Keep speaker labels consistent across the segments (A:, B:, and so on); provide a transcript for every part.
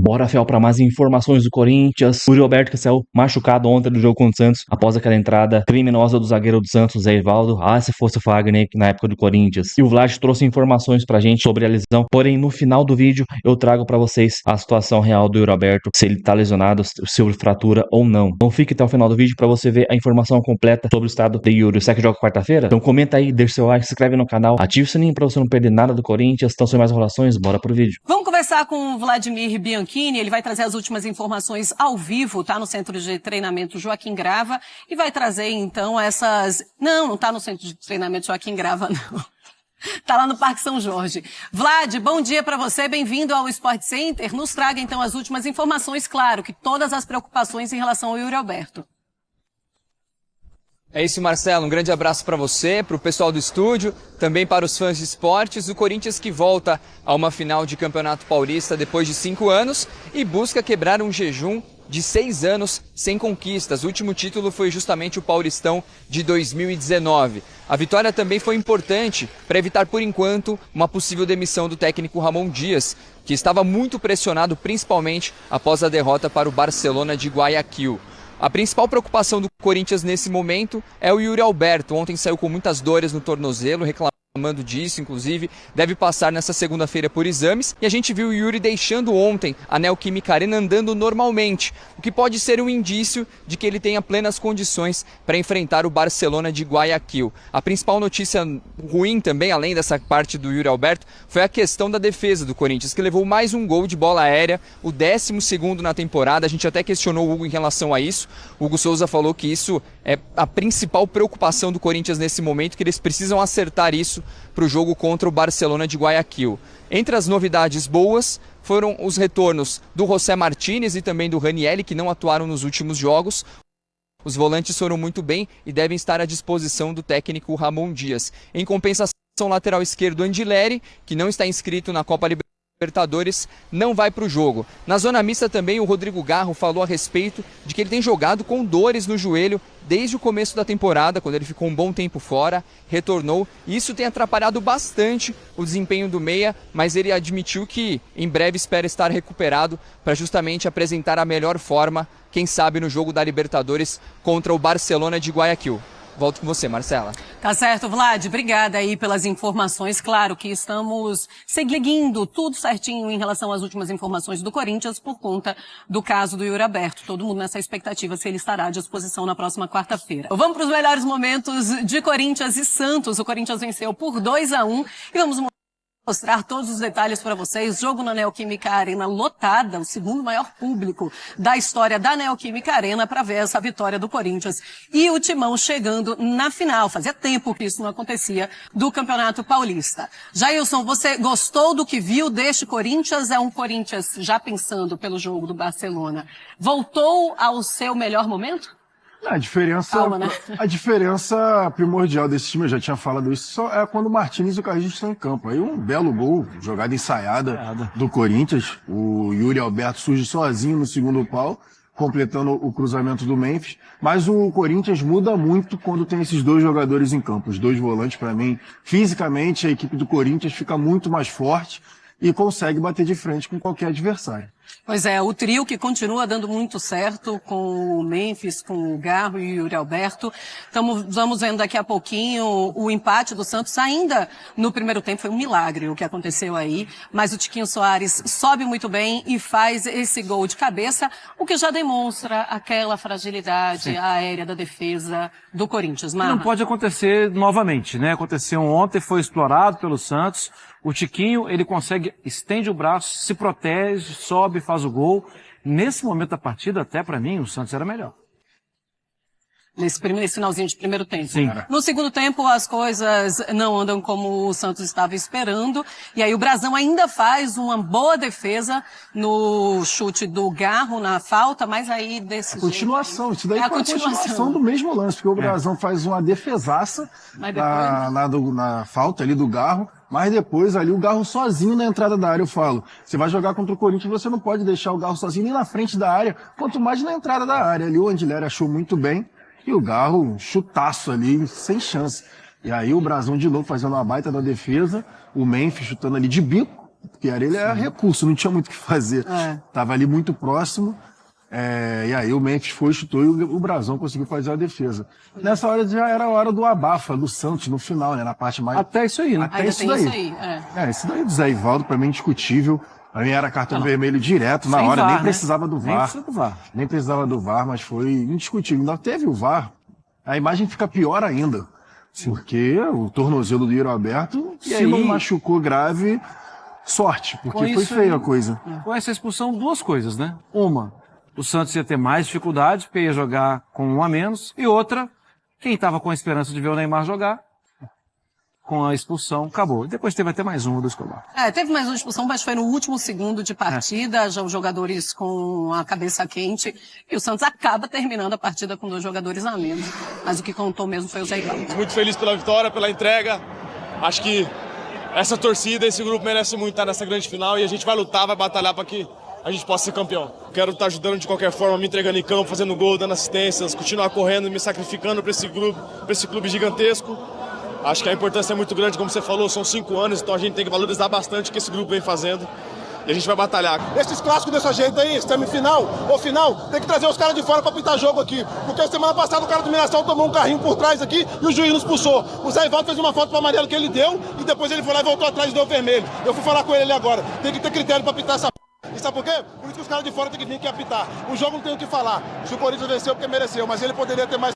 A: Bora, Fel, para mais informações do Corinthians. O Yuri Alberto, que saiu machucado ontem do jogo contra o Santos, após aquela entrada criminosa do zagueiro do Santos, Zé Ivaldo. Se fosse o Fagner na época do Corinthians. E o Vlad trouxe informações pra gente sobre a lesão. Porém, no final do vídeo, eu trago pra vocês a situação real do Yuri Alberto, se ele tá lesionado, se houve fratura ou não. Então fique até o final do vídeo pra você ver a informação completa sobre o estado de Yuri. Será que joga quarta-feira? Então comenta aí, deixa seu like, se inscreve no canal, ative o sininho pra você não perder nada do Corinthians. Então, sem mais enrolações, bora pro vídeo.
B: Vamos conversar com o Vladimir Bianchini, ele vai trazer as últimas informações ao vivo, tá no Centro de Treinamento Joaquim Grava, e vai trazer então essas... Não tá no Centro de Treinamento Joaquim Grava, não. Tá lá no Parque São Jorge. Vlad, bom dia para você, bem-vindo ao Sport Center. Nos traga então as últimas informações, claro, que todas as preocupações em relação ao Yuri Alberto.
C: É isso, Marcelo. Um grande abraço para você, para o pessoal do estúdio, também para os fãs de esportes. O Corinthians que volta a uma final de Campeonato Paulista depois de 5 anos e busca quebrar um jejum de 6 anos sem conquistas. O último título foi justamente o Paulistão de 2019. A vitória também foi importante para evitar, por enquanto, uma possível demissão do técnico Ramon Dias, que estava muito pressionado, principalmente após a derrota para o Barcelona de Guayaquil. A principal preocupação do Corinthians nesse momento é o Yuri Alberto. Ontem saiu com muitas dores no tornozelo, reclamando disso, inclusive, deve passar nessa segunda-feira por exames. E a gente viu o Yuri deixando ontem a Neoquímica Arena andando normalmente, o que pode ser um indício de que ele tenha plenas condições para enfrentar o Barcelona de Guayaquil. A principal notícia ruim também, além dessa parte do Yuri Alberto, foi a questão da defesa do Corinthians, que levou mais um gol de bola aérea, o 12º na temporada. A gente até questionou o Hugo em relação a isso. O Hugo Souza falou que isso é a principal preocupação do Corinthians nesse momento, que eles precisam acertar isso para o jogo contra o Barcelona de Guayaquil. Entre as novidades boas foram os retornos do José Martínez e também do Ranieri, que não atuaram nos últimos jogos. Os volantes foram muito bem e devem estar à disposição do técnico Ramon Dias. Em compensação, o lateral esquerdo Andileri, que não está inscrito na Copa Libertadores, não vai para o jogo. Na zona mista também o Rodrigo Garro falou a respeito de que ele tem jogado com dores no joelho desde o começo da temporada, quando ele ficou um bom tempo fora, retornou, e isso tem atrapalhado bastante o desempenho do meia, mas ele admitiu que em breve espera estar recuperado para justamente apresentar a melhor forma, quem sabe no jogo da Libertadores contra o Barcelona de Guayaquil. Volto com você, Marcela.
B: Tá certo, Vlad. Obrigada aí pelas informações. Claro que estamos seguindo tudo certinho em relação às últimas informações do Corinthians por conta do caso do Yuri Alberto. Todo mundo nessa expectativa se ele estará à disposição na próxima quarta-feira. Vamos para os melhores momentos de Corinthians e Santos. O Corinthians venceu por 2-1 e vamos mostrar todos os detalhes para vocês. Jogo na Neoquímica Arena lotada, o segundo maior público da história da Neoquímica Arena, para ver essa vitória do Corinthians. E o Timão chegando na final, fazia tempo que isso não acontecia, do Campeonato Paulista. Jailson, você gostou do que viu deste Corinthians? É um Corinthians, já pensando pelo jogo do Barcelona, voltou ao seu melhor momento?
D: A diferença primordial desse time, eu já tinha falado isso, só é quando o Martínez e o Carlinhos estão em campo. Aí um belo gol, jogada ensaiada do Corinthians. O Yuri Alberto surge sozinho no segundo pau, completando o cruzamento do Memphis. Mas o Corinthians muda muito quando tem esses dois jogadores em campo. Os dois volantes, para mim, fisicamente, a equipe do Corinthians fica muito mais forte e consegue bater de frente com qualquer adversário.
B: Pois é, o trio que continua dando muito certo com o Memphis, com o Garro e o Yuri Alberto. Vamos vendo daqui a pouquinho o empate do Santos. Ainda no primeiro tempo foi um milagre o que aconteceu aí, mas o Tiquinho Soares sobe muito bem e faz esse gol de cabeça, o que já demonstra aquela fragilidade aérea da defesa do Corinthians.
E: Não pode acontecer novamente, né? Aconteceu ontem, foi explorado pelo Santos. O Tiquinho, ele consegue, estende o braço, se protege, sobe, faz o gol. Nesse momento da partida, até para mim, o Santos era melhor.
B: Nesse finalzinho de primeiro tempo.
E: Sim.
B: No segundo tempo, as coisas não andam como o Santos estava esperando. E aí o Brasão ainda faz uma boa defesa no chute do Garro, na falta, mas aí desse
D: Continuação,
B: jeito,
D: isso daí
B: é a
D: foi a continuação do mesmo lance, porque o Brasão faz uma defesaça na falta ali do Garro, mas depois ali o Garro sozinho na entrada da área. Eu falo, você vai jogar contra o Corinthians, você não pode deixar o Garro sozinho nem na frente da área, quanto mais na entrada da área. Ali o Andileri achou muito bem, e o Garro, um chutaço ali, sem chance. E aí o Brasão de novo fazendo uma baita da defesa, o Memphis chutando ali de bico, porque ele era recurso, não tinha muito o que fazer. Tava ali muito próximo. E aí o Memphis foi, chutou e o Brazão conseguiu fazer a defesa. Nessa hora já era a hora do abafa, do Santos, no final, né? Na parte mais...
E: Até isso aí, né?
D: Até
B: Ainda
D: isso
B: tem
D: daí.
B: isso aí.
D: Esse daí do Zé Ivaldo, pra mim, indiscutível. Pra mim era cartão vermelho direto na
E: Sem
D: hora,
E: VAR,
D: nem
E: né?
D: precisava do
E: Nem
D: VAR.
E: precisa do VAR.
D: Nem precisava do VAR, mas foi indiscutível. Ainda teve o VAR, a imagem fica pior ainda. Porque o tornozelo do Yuri Alberto, e aí
E: Sim.
D: não machucou grave, sorte, porque
E: Com
D: foi
E: isso
D: feia
E: aí-
D: a coisa.
E: Com essa expulsão, duas coisas, né? Uma, o Santos ia ter mais dificuldade, porque ia jogar com um a menos. E outra, quem estava com a esperança de ver o Neymar jogar, com a expulsão, acabou. E depois teve até mais uma do Escobar.
B: Teve mais uma expulsão, mas foi no último segundo de partida, já os jogadores com a cabeça quente, e o Santos acaba terminando a partida com 2 jogadores a menos. Mas o que contou mesmo foi o Zé Ivaldo.
F: Muito feliz pela vitória, pela entrega. Acho que essa torcida, esse grupo merece muito estar nessa grande final e a gente vai lutar, vai batalhar para que a gente possa ser campeão. Quero estar ajudando de qualquer forma, me entregando em campo, fazendo gol, dando assistências, continuar correndo, me sacrificando para esse grupo, para esse clube gigantesco. Acho que a importância é muito grande, como você falou, são 5 anos, então a gente tem que valorizar bastante o que esse grupo vem fazendo. E a gente vai batalhar.
G: Esses clássicos desse jeito aí, semifinal ou final, tem que trazer os caras de fora pra pintar jogo aqui. Porque semana passada o cara do Mirassol tomou um carrinho por trás aqui e o juiz nos expulsou. O Zé Ivaldo fez uma foto pro amarelo que ele deu e depois ele foi lá e voltou atrás e deu vermelho. Eu fui falar com ele ali agora. Tem que ter critério pra pintar essa p. E sabe por quê? Por isso que os caras de fora tem que vir aqui apitar. O jogo não tem o que falar. Se o Corinthians venceu porque mereceu, mas ele poderia ter mais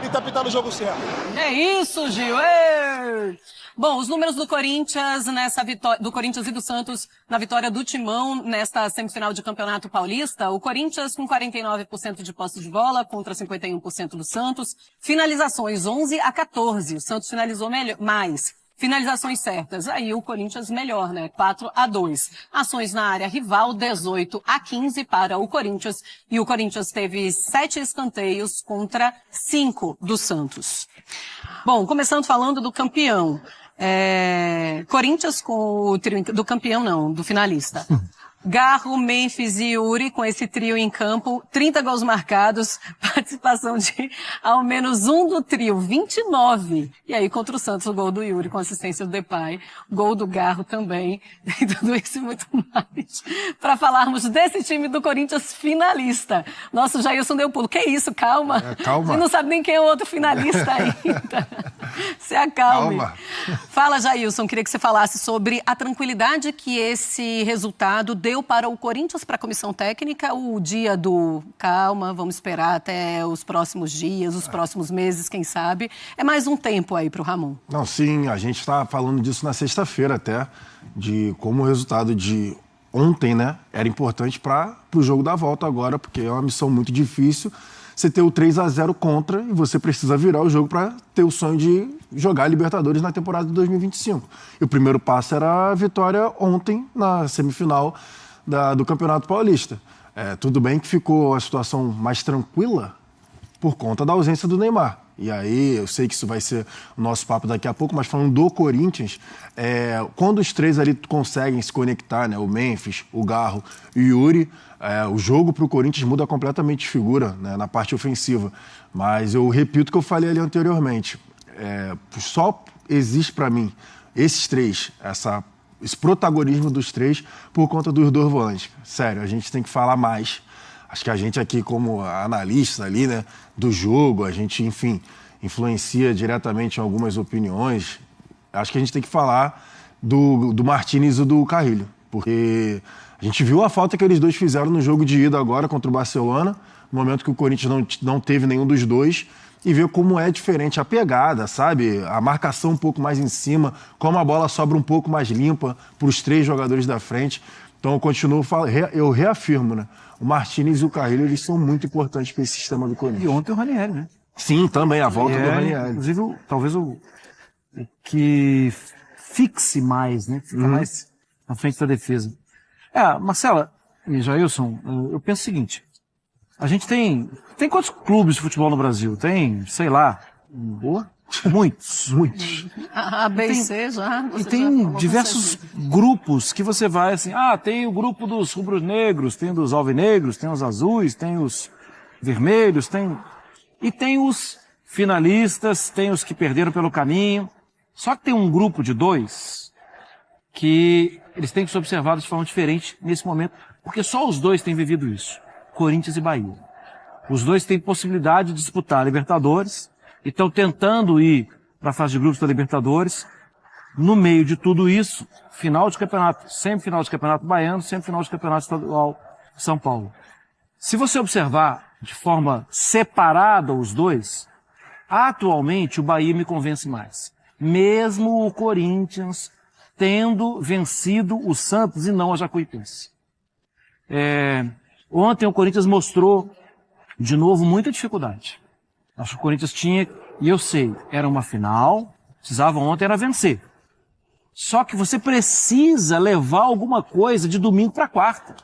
G: e tá pitando o jogo certo.
B: É isso, Gil! Ê! Bom, os números do Corinthians nessa vitória, do Corinthians e do Santos na vitória do Timão nesta semifinal de Campeonato Paulista. O Corinthians com 49% de posse de bola contra 51% do Santos. Finalizações 11-14. O Santos finalizou mais. Finalizações certas. Aí o Corinthians melhor, né? 4-2. Ações na área rival, 18-15 para o Corinthians. E o Corinthians teve 7 escanteios contra 5 do Santos. Bom, começando falando do campeão. Corinthians com o trio do campeão, não, do finalista. Garro, Memphis e Yuri com esse trio em campo, 30 gols marcados, participação de ao menos um do trio, 29. E aí contra o Santos o gol do Yuri com assistência do Depay, gol do Garro também, e tudo isso e muito mais. Para falarmos desse time do Corinthians finalista. Nosso Jailson deu pulo. Que isso, calma.
D: Calma.
B: Você não sabe nem quem é o outro finalista ainda. Se acalme.
D: Calma.
B: Fala, Jailson, queria que você falasse sobre a tranquilidade que esse resultado deu para o Corinthians, para a comissão técnica, o dia do calma, vamos esperar até os próximos dias, os próximos meses, quem sabe. É mais um tempo aí para o Ramon.
D: Não, sim, a gente está falando disso na sexta-feira até, de como o resultado de ontem, né, era importante para o jogo da volta agora, porque é uma missão muito difícil. Você ter o 3-0 contra e você precisa virar o jogo para ter o sonho de jogar a Libertadores na temporada de 2025. E o primeiro passo era a vitória ontem na semifinal do Campeonato Paulista. Tudo bem que ficou a situação mais tranquila por conta da ausência do Neymar. E aí, eu sei que isso vai ser o nosso papo daqui a pouco, mas falando do Corinthians, quando os três ali conseguem se conectar, né, o Memphis, o Garro e o Yuri, o jogo para o Corinthians muda completamente de figura, né, na parte ofensiva. Mas eu repito o que eu falei ali anteriormente. Só existe para mim esses três, esse protagonismo dos três por conta dos 2 volantes. Sério, a gente tem que falar mais. Acho que a gente aqui, como analista ali, né, do jogo, a gente, enfim, influencia diretamente em algumas opiniões. Acho que a gente tem que falar do Martínez e do Carrilho, porque a gente viu a falta que eles dois fizeram no jogo de ida agora contra o Barcelona, no momento que o Corinthians não teve nenhum dos dois, e ver como é diferente a pegada, sabe? A marcação um pouco mais em cima, como a bola sobra um pouco mais limpa para os 3 jogadores da frente. Então eu reafirmo, né? O Martínez e o Carrilho, eles são muito importantes para esse sistema do Corinthians.
E: E ontem o Ranieri, né?
D: Sim, também, a volta do Ranieri.
E: Inclusive, talvez o que fixe mais, né? Fica mais na frente da defesa. Marcela e Jailson, eu penso o seguinte. A gente tem quantos clubes de futebol no Brasil? Tem, sei lá, muitos.
B: A B e C já.
E: E tem diversos grupos que você vai assim, tem o grupo dos rubro-negros, tem dos alvinegros, tem os azuis, tem os vermelhos, e tem os finalistas, tem os que perderam pelo caminho. Só que tem um grupo de 2 que eles têm que ser observados de forma diferente nesse momento, porque só os dois têm vivido isso, Corinthians e Bahia. Os dois têm possibilidade de disputar a Libertadores e estão tentando ir para a fase de grupos da Libertadores. No meio de tudo isso, final de campeonato, sempre final de campeonato baiano, sempre final de campeonato estadual de São Paulo. Se você observar de forma separada os dois, atualmente o Bahia me convence mais. Mesmo o Corinthians tendo vencido o Santos e não a Jacuipense. Ontem o Corinthians mostrou, de novo, muita dificuldade. Acho que o Corinthians tinha, e eu sei, era uma final, precisava ontem era vencer. Só que você precisa levar alguma coisa de domingo para quarta.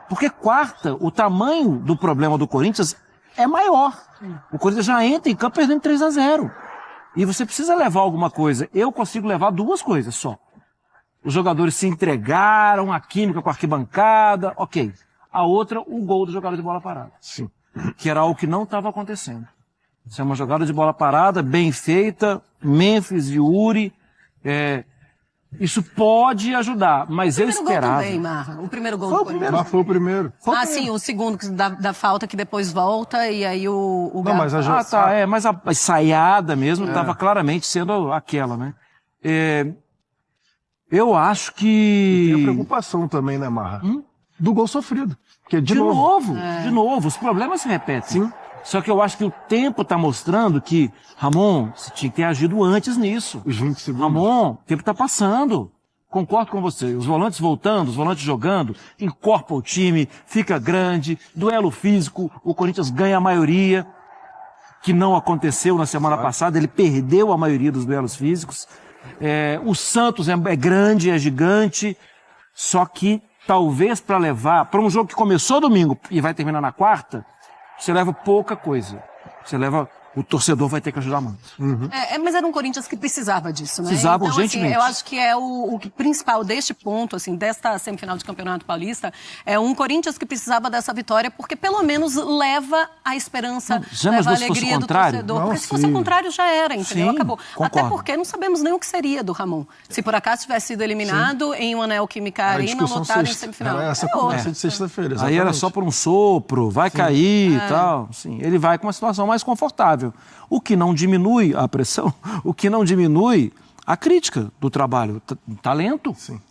E: Porque quarta, o tamanho do problema do Corinthians é maior. O Corinthians já entra em campo perdendo 3-0. E você precisa levar alguma coisa. Eu consigo levar duas coisas só. Os jogadores se entregaram, a química com a arquibancada, ok. A outra, o gol do jogador de bola parada.
D: Sim.
E: Que era algo que não estava acontecendo. Isso é uma jogada de bola parada, bem feita, Memphis e Yuri. Isso pode ajudar, mas eu esperava.
B: Também, Marra. O primeiro gol
E: Foi
B: do
E: o
B: Corinthians.
D: Mas foi o primeiro.
B: Sim, o segundo da falta que depois volta e aí o
D: Não,
B: Galo-
D: mas a
E: Mas a ensaiada mesmo estava claramente sendo aquela, né? Eu acho
D: Tem a
E: que...
D: preocupação também, né, Marra? Do gol sofrido. Porque,
E: De novo, os problemas se repetem.
D: Sim.
E: Só que eu acho que o tempo está mostrando que, Ramon, você tinha que ter agido antes nisso.
D: Os 20 segundos.
E: Ramon, o tempo está passando. Concordo com você. Os volantes voltando, os volantes jogando, encorpa o time, fica grande, duelo físico, o Corinthians ganha a maioria, que não aconteceu na semana passada, ele perdeu a maioria dos duelos físicos. O Santos é grande, é gigante, só que talvez para levar, para um jogo que começou domingo e vai terminar na quarta, você leva pouca coisa. O torcedor vai ter que ajudar muito.
B: Mas era um Corinthians que precisava disso, né?
E: Precisava
B: então,
E: urgentemente.
B: Assim, eu acho que é o principal deste ponto, assim, desta semifinal de Campeonato Paulista, é um Corinthians que precisava dessa vitória, porque pelo menos leva a esperança,
E: Já
B: leva a
E: imaginou se fosse
B: alegria
E: o
B: do
E: contrário?
B: torcedor.
D: Não,
B: Porque se fosse
D: sim.
B: o contrário, já era, entendeu?
E: Sim,
B: Acabou.
E: concordo.
B: Até porque não sabemos nem o que seria do Ramon. Se por acaso tivesse sido eliminado em um Anel Química
D: Era a
B: Arena,
D: discussão
B: lotado em
D: sexta.
B: semifinal.
D: Era essa
B: É
D: conversa
B: outra.
D: de sexta-feira.
E: Aí era
D: exatamente.
E: só por um sopro, vai cair e tal. Sim, ele vai com uma situação mais confortável. O que não diminui a pressão, o que não diminui a crítica do trabalho. Talento.
D: Sim.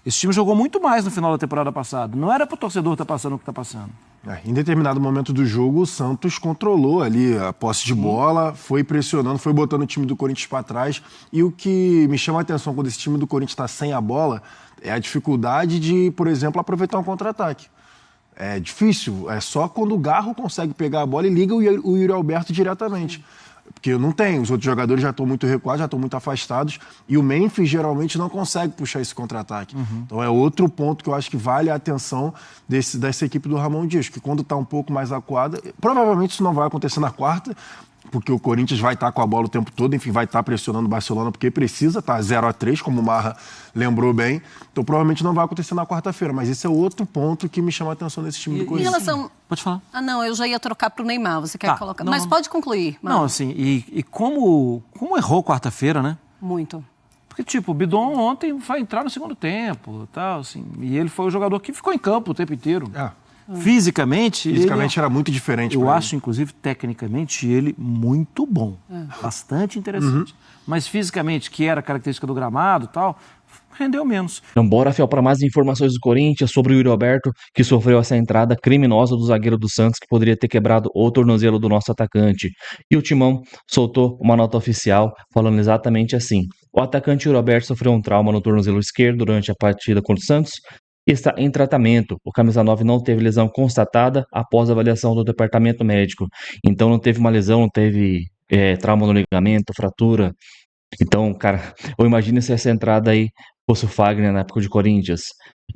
E: Esse time jogou muito mais no final da temporada passada. Não era para o torcedor estar passando o que está passando.
D: Em determinado momento do jogo, o Santos controlou ali a posse de bola, foi pressionando, foi botando o time do Corinthians para trás. E o que me chama a atenção quando esse time do Corinthians está sem a bola é a dificuldade de, por exemplo, aproveitar um contra-ataque. É difícil, é só quando o Garro consegue pegar a bola e liga o Yuri Alberto diretamente. Porque não tem, os outros jogadores já estão muito recuados, já estão muito afastados, e o Memphis geralmente não consegue puxar esse contra-ataque. Então é outro ponto que eu acho que vale a atenção dessa equipe do Ramon Dias, que quando está um pouco mais acuada, provavelmente isso não vai acontecer na quarta, porque o Corinthians vai estar com a bola o tempo todo, enfim, vai estar pressionando o Barcelona, porque precisa, tá 0-3, como o Marra lembrou bem, então provavelmente não vai acontecer na quarta-feira, mas esse é outro ponto que me chama a atenção desse time do
B: Em
D: Corinthians.
B: relação...
E: Pode falar.
B: não, eu já ia trocar pro Neymar, você quer
E: Tá,
B: colocar...
E: não,
B: Mas
E: não.
B: pode concluir,
E: Não,
B: Marra.
E: assim, e como errou quarta-feira, né?
B: Muito.
E: Porque, tipo, o Bidon ontem vai entrar no segundo tempo, tal, assim, e ele foi o jogador que ficou em campo o tempo inteiro. Fisicamente
D: Era muito diferente.
E: eu
D: pra
E: acho, inclusive, tecnicamente, ele muito bom. Bastante interessante. Mas fisicamente, que era a característica do gramado e tal, rendeu menos.
A: Então, bora, Fiel, para mais informações do Corinthians sobre o Yuri Alberto, que sofreu essa entrada criminosa do zagueiro do Santos, que poderia ter quebrado o tornozelo do nosso atacante. E o Timão soltou uma nota oficial falando exatamente assim: o atacante Yuri Alberto sofreu um trauma no tornozelo esquerdo durante a partida contra o Santos e está em tratamento. O camisa 9 não teve lesão constatada após a avaliação do departamento médico. Então não teve uma lesão, não teve trauma no ligamento, fratura. Então, cara, eu imagino se essa entrada aí fosse o Fagner na época de Corinthians.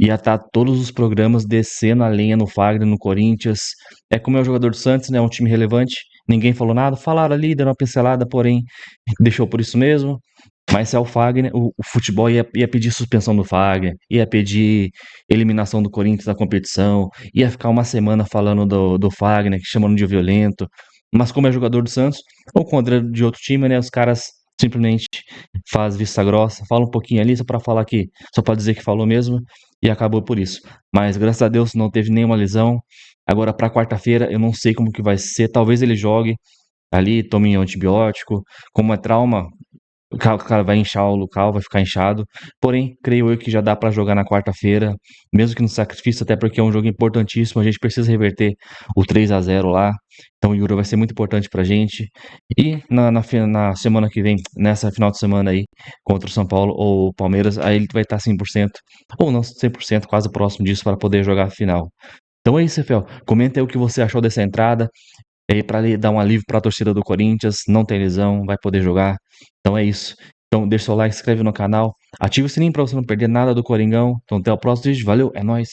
A: Ia estar todos os programas descendo a lenha no Fagner, no Corinthians. É como é o jogador do Santos, né? Um time relevante. Ninguém falou nada. Falaram ali, deram uma pincelada, porém, deixou por isso mesmo. Mas se é o Fagner, o futebol ia pedir suspensão do Fagner, ia pedir eliminação do Corinthians da competição, ia ficar uma semana falando do Fagner, chamando de violento. Mas como é jogador do Santos, ou contra de outro time, né? Os caras simplesmente faz vista grossa, fala um pouquinho ali só pra falar que, só pra dizer que falou mesmo, e acabou por isso. Mas graças a Deus não teve nenhuma lesão. Agora pra quarta-feira eu não sei como que vai ser, talvez ele jogue ali, tome um antibiótico, como é trauma, o cara vai inchar o local, vai ficar inchado. Porém, creio eu que já dá pra jogar na quarta-feira, mesmo que no sacrifício, até porque é um jogo importantíssimo. A gente precisa reverter o 3-0 lá. Então o Yura vai ser muito importante pra gente. E na semana que vem, nessa final de semana aí, contra o São Paulo ou o Palmeiras, aí ele vai estar 100%, ou não 100%, quase próximo disso, para poder jogar a final. Então é isso, Rafael. Comenta aí o que você achou dessa entrada. Aí para dar um alívio para a torcida do Corinthians, não tem lesão, vai poder jogar. Então é isso. Então deixa o seu like, se inscreve no canal, ativa o sininho para você não perder nada do Coringão. Então até o próximo vídeo, valeu, é nóis.